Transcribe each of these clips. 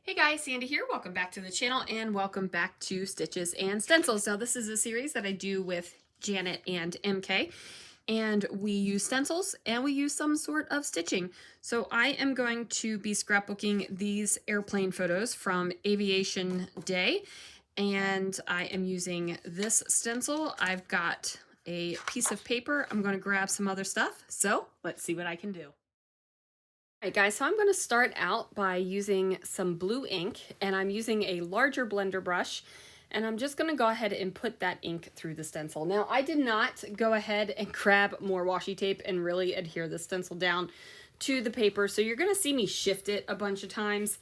Hey guys, Sandy here. Welcome back to the channel and welcome back to Stitches and Stencils. Now this is a series that I do with Janet and MK, and we use stencils and we use some sort of stitching. So I am going to be scrapbooking these airplane photos from Aviation Day, and I am using this stencil. I've got a piece of paper. I'm going to grab some other stuff. So let's see what I can do. Alright guys, so I'm going to start out by using some blue ink, and I'm using a larger blender brush, and I'm just going to go ahead and put that ink through the stencil. Now I did not go ahead and grab more washi tape and really adhere the stencil down to the paper, so you're going to see me shift it a bunch of times.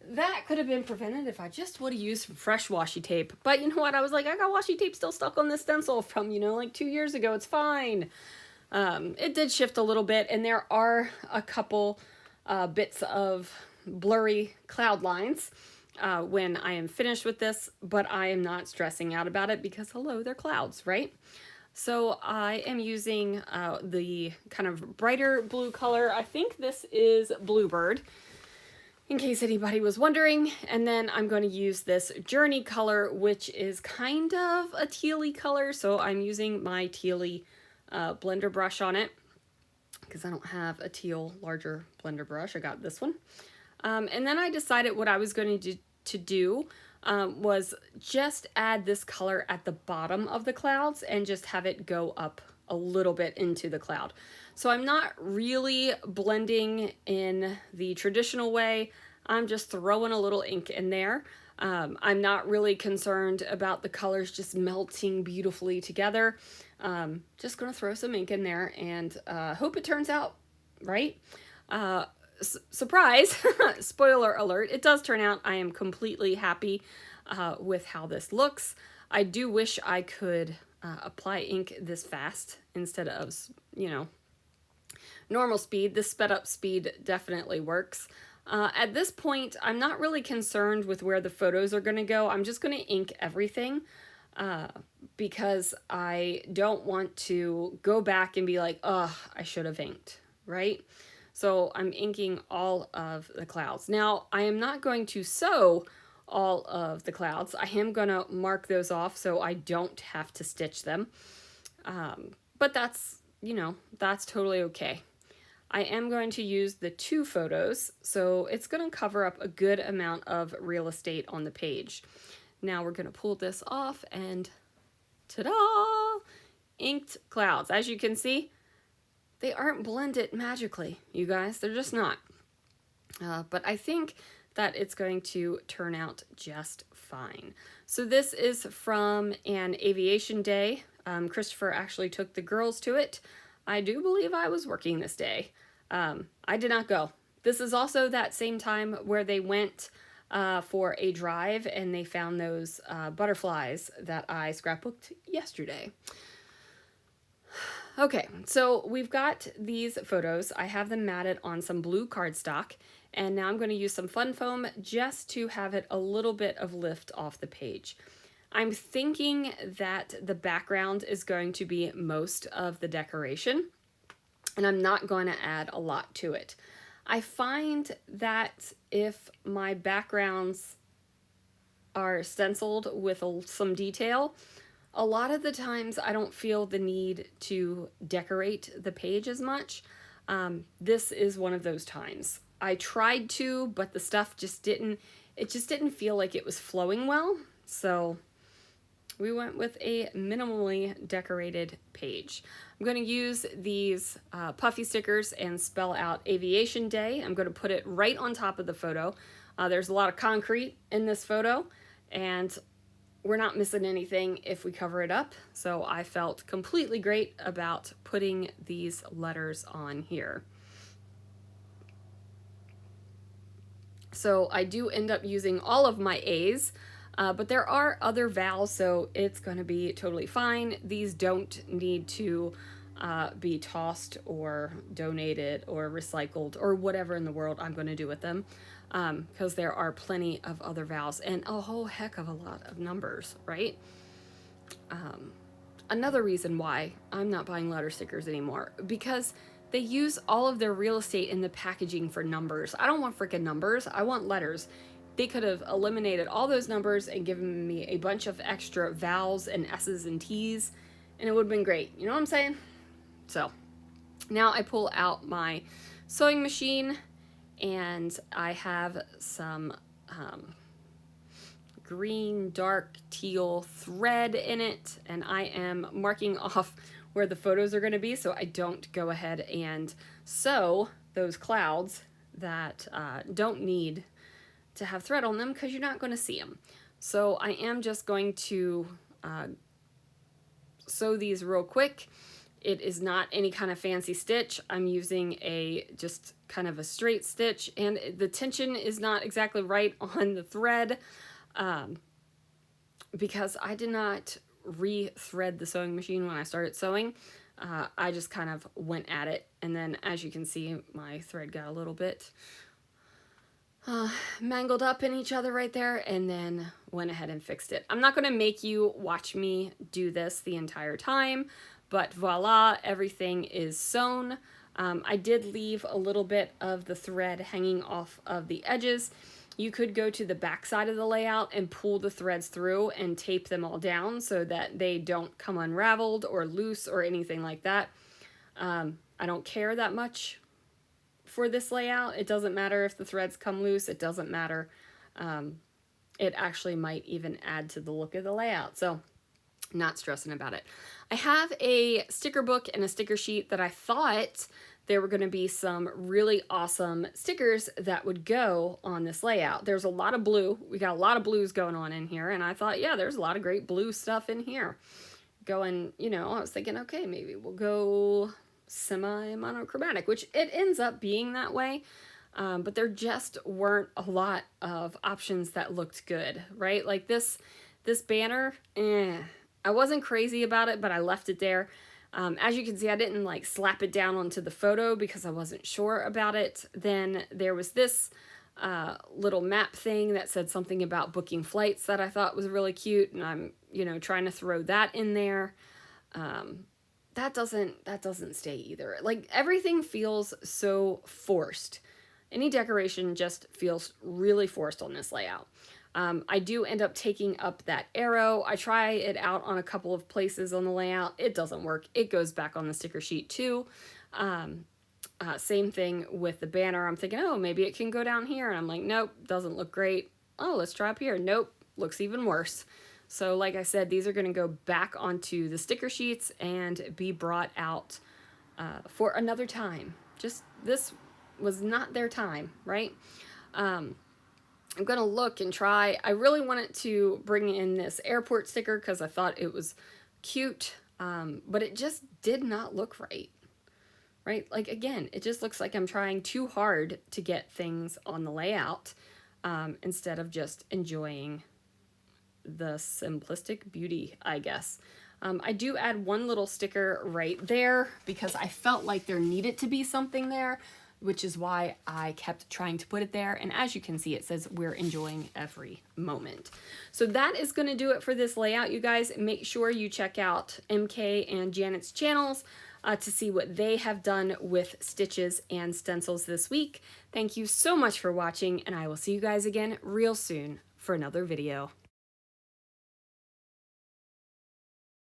That could have been prevented if I just would have used some fresh washi tape, but you know what, I was like, I got washi tape still stuck on this stencil from, like 2 years ago, it's fine. It did shift a little bit, and there are a couple bits of blurry cloud lines when I am finished with this, but I am not stressing out about it because, hello, they're clouds, right? So I am using the kind of brighter blue color. I think this is Bluebird, in case anybody was wondering. And then I'm going to use this Journey color, which is kind of a tealy color, so I'm using my tealy blender brush on it because I don't have a teal larger blender brush. I got this one. And then I decided what I was going to do was just add this color at the bottom of the clouds and just have it go up a little bit into the cloud. So I'm not really blending in the traditional way. I'm just throwing a little ink in there. I'm not really concerned about the colors just melting beautifully together. Just gonna throw some ink in there and hope it turns out right. Surprise, spoiler alert, it does turn out. I am completely happy with how this looks. I do wish I could apply ink this fast instead of, normal speed. This sped up speed definitely works. At this point, I'm not really concerned with where the photos are going to go. I'm just going to ink everything because I don't want to go back and be like, ugh, I should have inked, right? So I'm inking all of the clouds. Now, I am not going to sew all of the clouds. I am going to mark those off so I don't have to stitch them. But that's, that's totally okay. I am going to use the 2 photos, so it's going to cover up a good amount of real estate on the page. Now we're going to pull this off and ta-da! Inked clouds. As you can see, they aren't blended magically, you guys. They're just not. But I think that it's going to turn out just fine. So this is from an Aviation Day. Christopher actually took the girls to it. I do believe I was working this day. I did not go. This is also that same time where they went for a drive and they found those butterflies that I scrapbooked yesterday. Okay, so we've got these photos. I have them matted on some blue cardstock, and now I'm going to use some fun foam just to have it a little bit of lift off the page. I'm thinking that the background is going to be most of the decoration, and I'm not going to add a lot to it. I find that if my backgrounds are stenciled with some detail, a lot of the times I don't feel the need to decorate the page as much. This is one of those times. I tried to, but the stuff just didn't feel like it was flowing well, so we went with a minimally decorated page. I'm going to use these puffy stickers and spell out Aviation Day. I'm going to put it right on top of the photo. There's a lot of concrete in this photo, and we're not missing anything if we cover it up. So I felt completely great about putting these letters on here. So I do end up using all of my A's. But there are other vowels, so it's going to be totally fine. These don't need to be tossed or donated or recycled or whatever in the world I'm going to do with them, because there are plenty of other vowels and a whole heck of a lot of numbers, right? Another reason why I'm not buying letter stickers anymore, because they use all of their real estate in the packaging for numbers. I don't want freaking numbers. I want letters. they could have eliminated all those numbers and given me a bunch of extra vowels and S's and T's, and it would have been great. You know what I'm saying? So now I pull out my sewing machine, and I have some green, dark, teal thread in it, and I am marking off where the photos are going to be so I don't go ahead and sew those clouds that don't need to have thread on them, because you're not going to see them. So I am just going to sew these real quick. It is not any kind of fancy stitch. I'm using just kind of a straight stitch, and the tension is not exactly right on the thread because I did not re-thread the sewing machine when I started sewing. I just kind of went at it, and then as you can see, my thread got a little bit mangled up in each other right there, and then went ahead and fixed it. I'm not going to make you watch me do this the entire time, but voila, everything is sewn. I did leave a little bit of the thread hanging off of the edges. You could go to the back side of the layout and pull the threads through and tape them all down so that they don't come unraveled or loose or anything like that. I don't care that much for this layout. It doesn't matter if the threads come loose. It doesn't matter. It actually might even add to the look of the layout. So not stressing about it. I have a sticker book and a sticker sheet that I thought there were going to be some really awesome stickers that would go on this layout. There's a lot of blue. We got a lot of blues going on in here, and I thought, yeah, there's a lot of great blue stuff in here. Going, you know, I was thinking, okay, maybe we'll go semi-monochromatic, which it ends up being that way. But there just weren't a lot of options that looked good, right? Like this banner, I wasn't crazy about it, but I left it there. As you can see, I didn't like slap it down onto the photo because I wasn't sure about it. Then there was this little map thing that said something about booking flights that I thought was really cute, and I'm, you know, trying to throw that in there. That doesn't stay either. Like, everything feels so forced. Any decoration just feels really forced on this layout. I do end up taking up that arrow. I try it out on a couple of places on the layout. It doesn't work. It goes back on the sticker sheet too. Same thing with the banner. I'm thinking, oh, maybe it can go down here. And I'm like, nope, doesn't look great. Oh, let's try up here. Nope, looks even worse. So like I said, these are going to go back onto the sticker sheets and be brought out for another time. Just, this was not their time, right? I'm going to look and try. I really wanted to bring in this airport sticker because I thought it was cute, but it just did not look right. Right? Like, again, it just looks like I'm trying too hard to get things on the layout instead of just enjoying the simplistic beauty, I guess. I do add one little sticker right there because I felt like there needed to be something there, which is why I kept trying to put it there. And as you can see, it says we're enjoying every moment. So that is going to do it for this layout, you guys. Make sure you check out MK and Janet's channels to see what they have done with stitches and stencils this week. Thank you so much for watching, and I will see you guys again real soon for another video.